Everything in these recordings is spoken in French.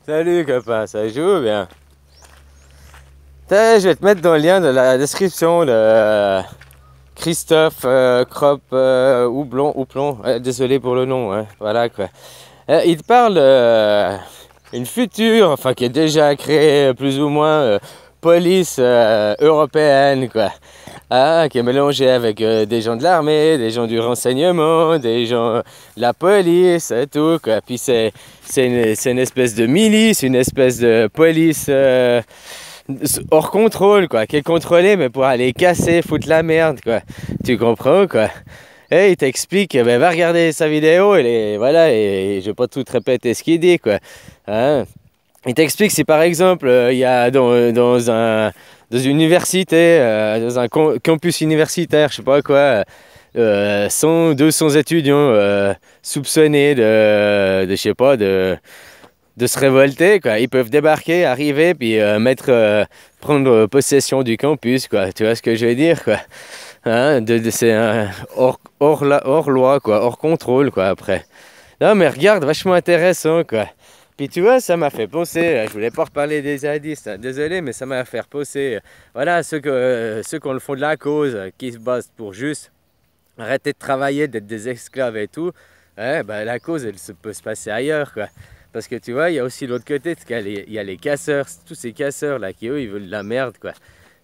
Salut copain, ça joue bien. Je vais te mettre dans le lien de la description de Christophe Crop Houblon. Désolé pour le nom, hein, voilà quoi. Il te parle une future, enfin qui est déjà créée plus ou moins police européenne quoi. Qui est mélangée avec des gens de l'armée, des gens du renseignement, des gens de la police et tout quoi. Puis c'est une espèce de milice, une espèce de police hors contrôle quoi, qui est contrôlée mais pour aller casser, foutre la merde quoi. Tu comprends quoi? Et il t'explique, ben, va regarder sa vidéo voilà, et je vais pas tout te répéter ce qu'il dit quoi. Hein? Il t'explique si par exemple il y a dans une université, dans un campus universitaire, je sais pas quoi, 100, 200 étudiants soupçonnés de je sais pas, de se révolter quoi. Ils peuvent débarquer, arriver, puis prendre possession du campus quoi. Tu vois ce que je veux dire quoi? Hein, c'est hors loi quoi, hors contrôle quoi après. Non mais regarde, vachement intéressant quoi. Puis tu vois, ça m'a fait penser, je voulais pas reparler des zadistes, hein, désolé, mais ça m'a fait penser, voilà, ceux qui ont le fond de la cause, qui se battent pour juste arrêter de travailler, d'être des esclaves et tout, ouais, bah, la cause, peut se passer ailleurs, quoi. Parce que tu vois, il y a aussi l'autre côté, il y a les casseurs, tous ces casseurs là, qui eux, ils veulent de la merde, quoi.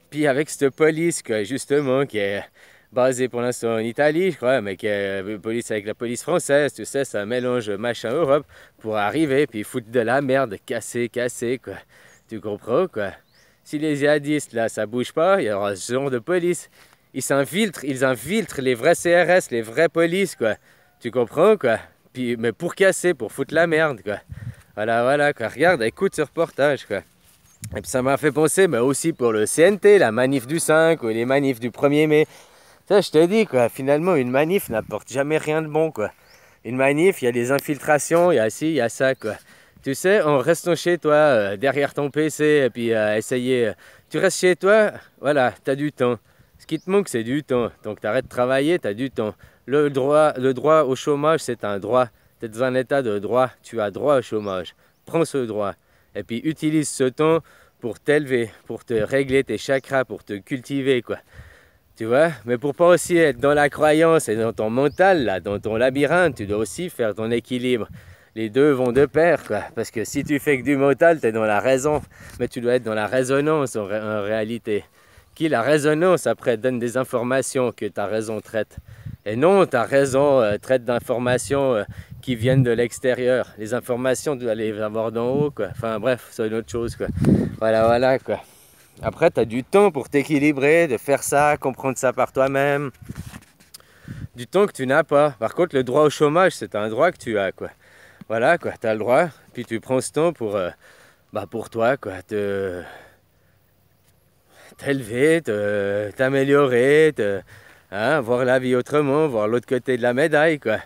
Puis avec cette police, quoi, justement, qui est basée pour l'instant en Italie, je crois, mais qui est police avec la police française, tu sais, c'est un mélange machin Europe pour arriver, puis foutre de la merde, casser, quoi. Tu comprends, quoi? Si les djihadistes, là, ça bouge pas, il y aura ce genre de police. Ils infiltrent les vrais CRS, les vraies polices, quoi. Tu comprends, quoi? Puis, mais pour casser, pour foutre la merde, quoi. Voilà, quoi. Regarde, écoute ce reportage, quoi. Et puis ça m'a fait penser, mais aussi pour le CNT, la manif du 5 ou les manifs du 1er mai. Ça, je te dis, quoi, finalement, une manif n'apporte jamais rien de bon, quoi. Une manif, il y a des infiltrations, il y a ci, il y a ça, quoi. Tu sais, en restant chez toi, derrière ton PC, et puis essayer... tu restes chez toi, voilà, tu as du temps. Ce qui te manque, c'est du temps. Donc, tu arrêtes de travailler, tu as du temps. Le droit au chômage, c'est un droit. Tu es dans un état de droit, tu as droit au chômage. Prends ce droit. Et puis, utilise ce temps pour t'élever, pour te régler tes chakras, pour te cultiver, quoi. Tu vois, mais pour pas aussi être dans la croyance et dans ton mental, là, dans ton labyrinthe, tu dois aussi faire ton équilibre. Les deux vont de pair, quoi. Parce que si tu fais que du mental, tu es dans la raison. Mais tu dois être dans la résonance en réalité. La résonance, après, donne des informations que ta raison traite. Et non, ta raison traite d'informations qui viennent de l'extérieur. Les informations, tu dois les avoir d'en haut, quoi. Enfin bref, c'est une autre chose, quoi. Voilà, quoi. Après, tu as du temps pour t'équilibrer, de faire ça, comprendre ça par toi-même. Du temps que tu n'as pas. Par contre, le droit au chômage, c'est un droit que tu as, quoi. Voilà, quoi, tu as le droit. Puis tu prends ce temps pour toi, quoi. T'élever, t'améliorer, voir la vie autrement, voir l'autre côté de la médaille, quoi.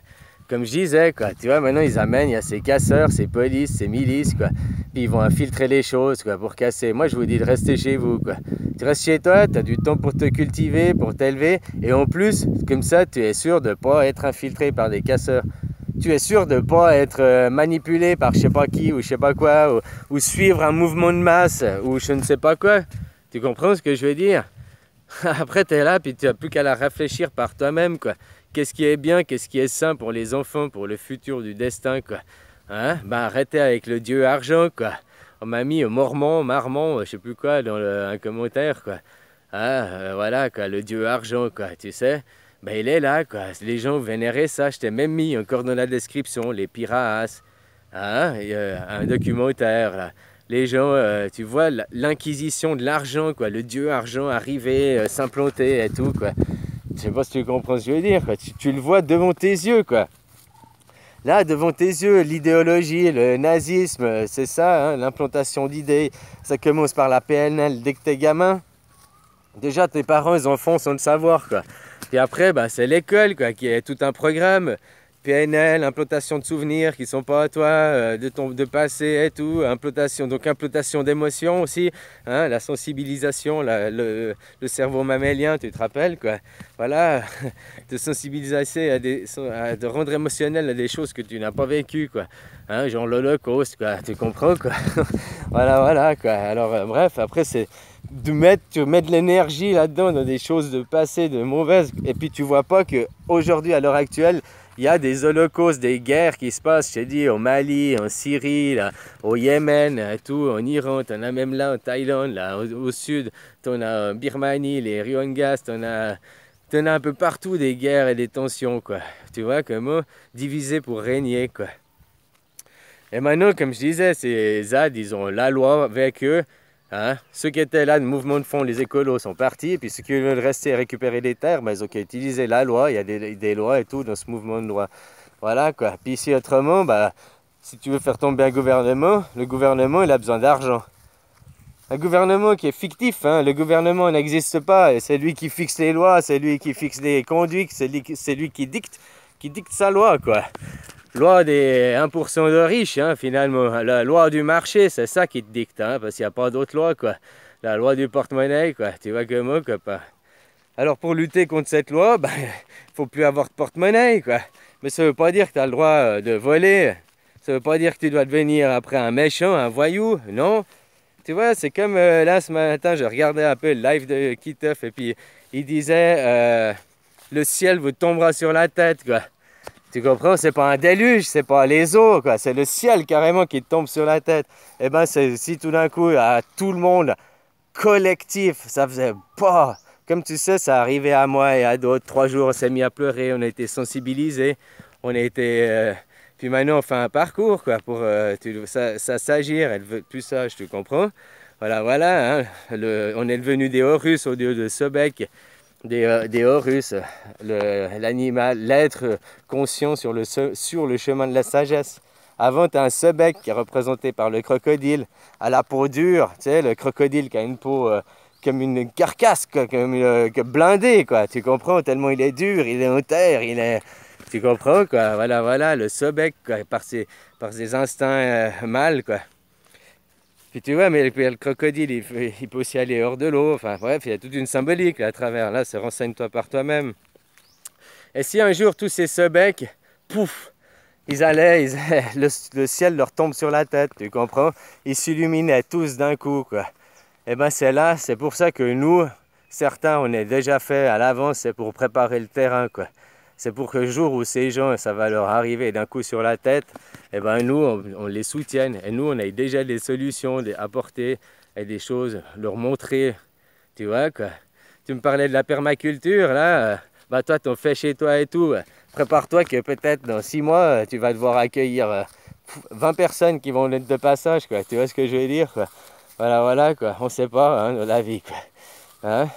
Comme je disais, quoi, tu vois, maintenant ils amènent, il y a ces casseurs, ces polices, ces milices, quoi. Puis ils vont infiltrer les choses, quoi, pour casser. Moi, je vous dis de rester chez vous, quoi. Tu restes chez toi, tu as du temps pour te cultiver, pour t'élever. Et en plus, comme ça, tu es sûr de ne pas être infiltré par des casseurs. Tu es sûr de ne pas être manipulé par je sais pas qui ou je sais pas quoi, ou suivre un mouvement de masse, ou je ne sais pas quoi. Tu comprends ce que je veux dire? Après, tu es là, puis tu n'as plus qu'à la réfléchir par toi-même, quoi. Qu'est-ce qui est bien, qu'est-ce qui est sain pour les enfants, pour le futur du destin, quoi. Hein? Ben, arrêtez avec le dieu argent, quoi. On m'a mis Mormon, Marmon, je sais plus quoi, dans un commentaire, quoi. Voilà, quoi, le dieu argent, quoi, tu sais. Ben, il est là, quoi. Les gens vénéraient ça. Je t'ai même mis encore dans la description, les pirates. Un documentaire, là. Les gens, tu vois, l'inquisition de l'argent, quoi. Le dieu argent arrivé, s'implanter et tout, quoi. Je sais pas si tu comprends ce que je veux dire, quoi. Tu le vois devant tes yeux, quoi. Là, devant tes yeux, l'idéologie, le nazisme, c'est ça, hein, l'implantation d'idées. Ça commence par la PNL dès que t'es gamin. Déjà, tes parents, ils en font sans le savoir, quoi. Puis après, bah, c'est l'école, quoi, qui est tout un programme. PNL, implantation de souvenirs qui sont pas à toi, de passé et tout, implantation d'émotions aussi, hein, la sensibilisation, le cerveau mammélien, tu te rappelles quoi. Voilà, de sensibiliser de rendre émotionnel à des choses que tu n'as pas vécues quoi. Hein, genre l'Holocauste quoi, tu comprends quoi. Voilà quoi. Alors bref, après c'est de mettre de l'énergie là-dedans dans des choses de passé, de mauvaises, et puis tu vois pas que aujourd'hui à l'heure actuelle il y a des holocaustes, des guerres qui se passent, je te dis, au Mali, en Syrie, là, au Yémen, tout, en Iran, t'en as même là en Thaïlande, là, au sud, t'en as en Birmanie, les Rohingyas, t'en as un peu partout des guerres et des tensions, quoi. Tu vois, comment diviser pour régner, quoi. Et maintenant, comme je disais, ces ZAD, ils ont la loi avec eux. Hein? Ceux qui étaient là, le mouvement de fond, les écolos sont partis. Et puis ceux qui veulent rester et récupérer des terres, ben, ils ont qu'à utiliser la loi. Il y a des lois et tout dans ce mouvement de loi. Voilà quoi. Puis ici, autrement, ben, si tu veux faire tomber un gouvernement, le gouvernement, il a besoin d'argent. Un gouvernement qui est fictif, hein? Le gouvernement n'existe pas. Et c'est lui qui fixe les lois, c'est lui qui fixe les conduites, c'est lui qui dicte sa loi, quoi. Loi des 1% de riches, hein, finalement. La loi du marché, c'est ça qui te dicte, hein, parce qu'il n'y a pas d'autre loi, quoi. La loi du porte-monnaie, quoi. Tu vois comment, quoi. Alors, pour lutter contre cette loi, ben, faut plus avoir de porte-monnaie, quoi. Mais ça veut pas dire que tu as le droit de voler. Ça veut pas dire que tu dois devenir après un méchant, un voyou, non. Tu vois, c'est comme là, ce matin, je regardais un peu le live de Kiteuf, et puis il disait le ciel vous tombera sur la tête, quoi. Tu comprends? C'est pas un déluge, c'est pas les eaux, quoi. C'est le ciel carrément qui te tombe sur la tête. Et ben, si tout d'un coup, à tout le monde, collectif, ça faisait pas. Comme tu sais, ça arrivait à moi et à d'autres. 3 jours, on s'est mis à pleurer, on a été sensibilisés. On a été. Puis maintenant, on fait un parcours, quoi, pour ça s'agir. Elle veut plus ça, je te comprends. Voilà. Hein. On est devenu des Horus au lieu de Sobek. Des Horus, l'animal, l'être conscient sur le chemin de la sagesse. Avant, tu as un Sobek qui est représenté par le crocodile, à la peau dure, tu sais, le crocodile qui a une peau comme une carcasse, comme blindée, quoi, tu comprends, tellement il est dur, il est en terre, tu comprends, quoi, voilà, le Sobek, quoi, par ses instincts mâles, quoi. Puis tu vois, mais le crocodile, il peut aussi aller hors de l'eau. Enfin bref, il y a toute une symbolique là, à travers. Là, c'est renseigne-toi par toi-même. Et si un jour tous ces Sobeks, pouf, le ciel leur tombe sur la tête, tu comprends? Ils s'illuminaient tous d'un coup, quoi. Et ben c'est pour ça que nous, certains, on est déjà fait à l'avance, c'est pour préparer le terrain, quoi. C'est pour que le jour où ces gens, ça va leur arriver d'un coup sur la tête, et ben nous, on les soutienne. Et nous, on a déjà des solutions à apporter et des choses, leur montrer. Tu vois, quoi. Tu me parlais de la permaculture, là. Bah toi, t'en fais chez toi et tout. Prépare-toi que peut-être dans 6 mois, tu vas devoir accueillir 20 personnes qui vont être de passage, quoi. Tu vois ce que je veux dire, quoi. Voilà, quoi. On sait pas, hein, dans la vie, quoi. Hein?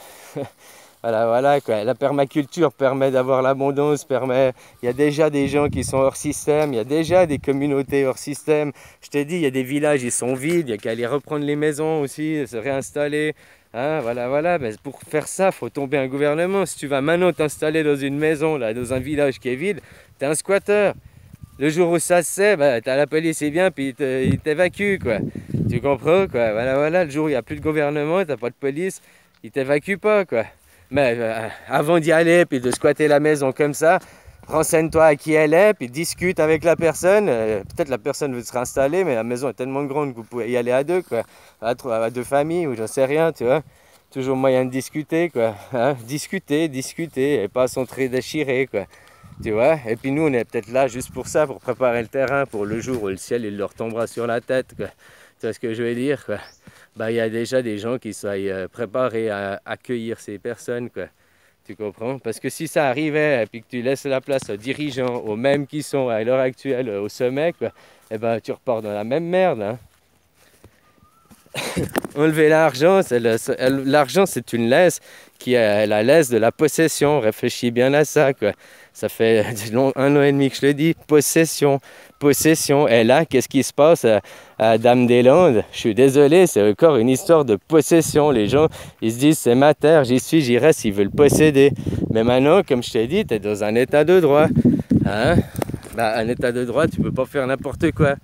Voilà, quoi. La permaculture permet d'avoir l'abondance, il y a déjà des gens qui sont hors système, il y a déjà des communautés hors système. Je t'ai dit, il y a des villages, ils sont vides, il y a qu'à aller reprendre les maisons aussi, se réinstaller. Hein, voilà. Mais pour faire ça, il faut tomber un gouvernement. Si tu vas maintenant t'installer dans une maison, là, dans un village qui est vide, t'es un squatteur. Le jour où ça se sait, bah, t'as la police qui vient, puis il t'évacue, quoi. Tu comprends, quoi. Voilà. Le jour où il n'y a plus de gouvernement, t'as pas de police, il t'évacue pas, quoi. Mais avant d'y aller, puis de squatter la maison comme ça, renseigne-toi à qui elle est, puis discute avec la personne. Peut-être la personne veut se réinstaller, mais la maison est tellement grande que vous pouvez y aller à deux, quoi. À 2 familles, ou j'en sais rien, tu vois. Toujours moyen de discuter, quoi. Hein? Discuter, et pas s'entre-déchirer, quoi. Tu vois. Et puis nous, on est peut-être là juste pour ça, pour préparer le terrain, pour le jour où le ciel, il leur tombera sur la tête, quoi. Tu vois ce que je veux dire, quoi. Bah, il y a déjà des gens qui soient préparés à accueillir ces personnes, quoi. Tu comprends? Parce que si ça arrivait et puis que tu laisses la place aux dirigeants, aux mêmes qui sont à l'heure actuelle au sommet, quoi, eh ben, tu repars dans la même merde, hein. Enlever l'argent, l'argent c'est une laisse qui est la laisse de la possession. Réfléchis bien à ça, quoi. Ça fait 1 an et demi que je le dis, possession. Et là, qu'est-ce qui se passe à Dame-des-Landes? Je suis désolé, c'est encore une histoire de possession. Les gens, ils se disent, c'est ma terre, j'y reste, ils veulent posséder. Mais maintenant, comme je t'ai dit, tu es dans un état de droit. Hein? Bah, un état de droit, tu peux pas faire n'importe quoi.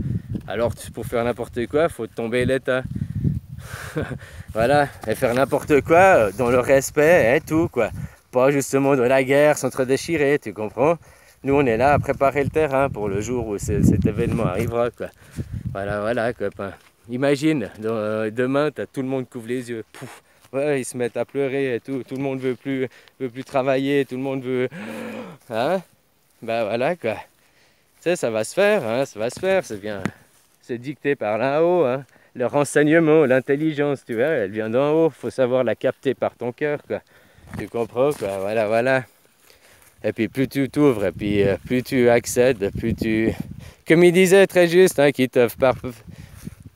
Alors pour faire n'importe quoi, faut tomber l'état. Voilà, et faire n'importe quoi dans le respect et tout, quoi. Pas justement de la guerre, s'entre-déchirer, tu comprends? Nous, on est là à préparer le terrain pour le jour où cet événement arrivera, quoi. Voilà, voilà, copain. Imagine, demain, t'as tout le monde qui ouvre les yeux. Pouf, ouais, ils se mettent à pleurer et tout. Tout le monde veut plus travailler, tout le monde veut... Hein? Bah voilà, quoi. Tu sais, ça va se faire, hein, ça va se faire, c'est bien. C'est dicté par là-haut, hein. Le renseignement, l'intelligence, tu vois, elle vient d'en haut. Faut savoir la capter par ton cœur, quoi. Tu comprends, quoi. Voilà, voilà. Et puis plus tu t'ouvres, et puis plus tu accèdes, plus tu... Comme il disait très juste, hein, qui t'offre par...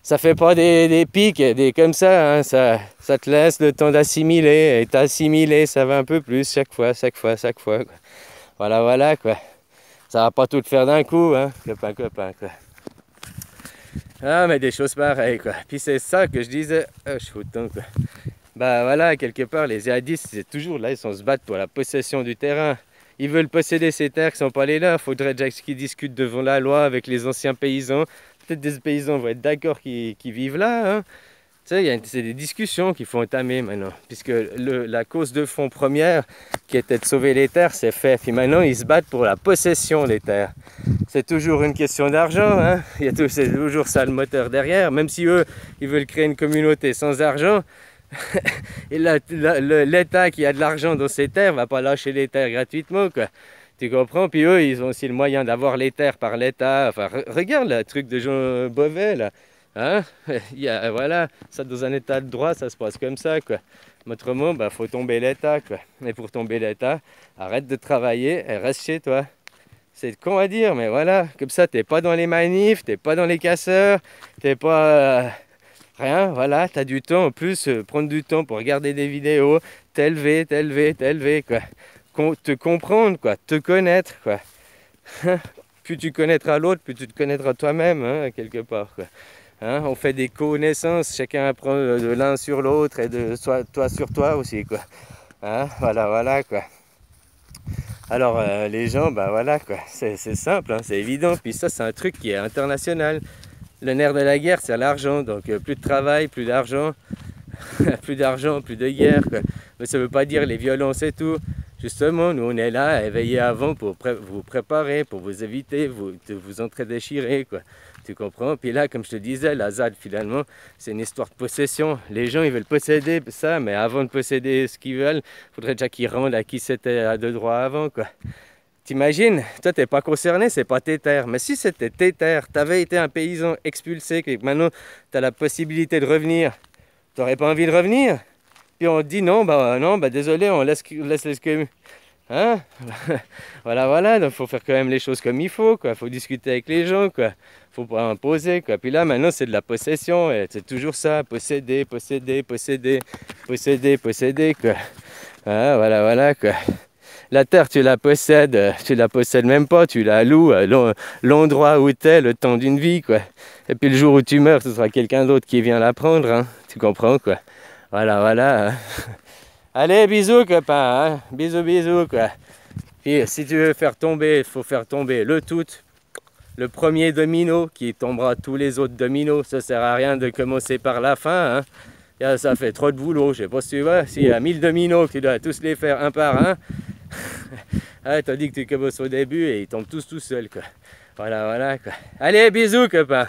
Ça fait pas des pics, des comme ça, hein, ça te laisse le temps d'assimiler, et t'assimiler, ça va un peu plus chaque fois, quoi. Voilà, voilà, quoi. Ça va pas tout faire d'un coup, hein, copain, quoi. Ah, mais des choses pareilles, quoi. Puis c'est ça que je disais, je suis autant, quoi. Bah voilà, quelque part, les djihadistes, c'est toujours là, ils se battent pour la possession du terrain. Ils veulent posséder ces terres qui sont pas les leurs. Faudrait déjà qu'ils discutent devant la loi avec les anciens paysans. Peut-être des paysans vont être d'accord qui vivent là, hein. Tu sais, c'est des discussions qu'il faut entamer maintenant. Puisque la cause de fond première, qui était de sauver les terres, c'est fait. Puis maintenant, ils se battent pour la possession des terres. C'est toujours une question d'argent, hein. C'est toujours ça le moteur derrière. Même si eux, ils veulent créer une communauté sans argent, et l'État qui a de l'argent dans ses terres va pas lâcher les terres gratuitement, quoi. Tu comprends? Puis eux, ils ont aussi le moyen d'avoir les terres par l'État. Enfin, regarde le truc de Jean Beauvais, là. Hein? Voilà, ça dans un état de droit, ça se passe comme ça, quoi. Autrement, bah, faut tomber l'État, quoi. Et pour tomber l'État, arrête de travailler et reste chez toi. C'est con à dire, mais voilà. Comme ça, t'es pas dans les manifs, t'es pas dans les casseurs, t'es pas... rien, voilà, tu as du temps en plus, prendre du temps pour regarder des vidéos, t'élever, quoi. Te comprendre, quoi, te connaître, quoi. Plus tu connaîtras l'autre, plus tu te connaîtras toi-même, hein, quelque part, quoi. Hein, on fait des connaissances, chacun apprend de l'un sur l'autre et de toi sur toi aussi, quoi. Hein, voilà, voilà, quoi. Alors, les gens, bah voilà, quoi, c'est simple, hein, c'est évident. Puis ça, c'est un truc qui est international. Le nerf de la guerre, c'est l'argent. Donc, plus de travail, plus d'argent. Plus d'argent, plus de guerre, quoi. Mais ça ne veut pas dire les violences et tout. Justement, nous, on est là à éveiller avant pour vous préparer, pour vous éviter de vous entre-déchirer, quoi. Tu comprends? Puis là, comme je te disais, la ZAD, finalement, c'est une histoire de possession. Les gens, ils veulent posséder ça, mais avant de posséder ce qu'ils veulent, il faudrait déjà qu'ils rendent à qui c'était de droit avant, quoi. T'imagines, toi t'es pas concerné, c'est pas tes terres. Mais si c'était tes terres, t'avais été un paysan expulsé, que maintenant t'as la possibilité de revenir, t'aurais pas envie de revenir? Puis on te dit non, bah désolé, on laisse les communes. Hein? Voilà, voilà, donc faut faire quand même les choses comme il faut, quoi. Faut discuter avec les gens, quoi. Faut pas imposer, quoi. Puis là, maintenant, c'est de la possession, et c'est toujours ça, posséder, quoi. Ah, voilà, voilà, quoi. La terre, tu la possèdes même pas, tu la loues à l'endroit où tu es le temps d'une vie, quoi. Et puis le jour où tu meurs, ce sera quelqu'un d'autre qui vient la prendre, hein. Tu comprends, quoi. Voilà, voilà. Hein. Allez, bisous, copain, hein. Bisous, quoi. Puis si tu veux faire tomber, il faut faire tomber le tout. Le premier domino qui tombera tous les autres dominos. Ça sert à rien de commencer par la fin, hein. Ça fait trop de boulot, je sais pas si tu vois. S'il y a 1000 dominos, tu dois tous les faire un par un. Ah, t'as dit que tu commences au début et ils tombent tous tout seuls, quoi. Voilà, voilà, quoi. Allez, bisous, copain.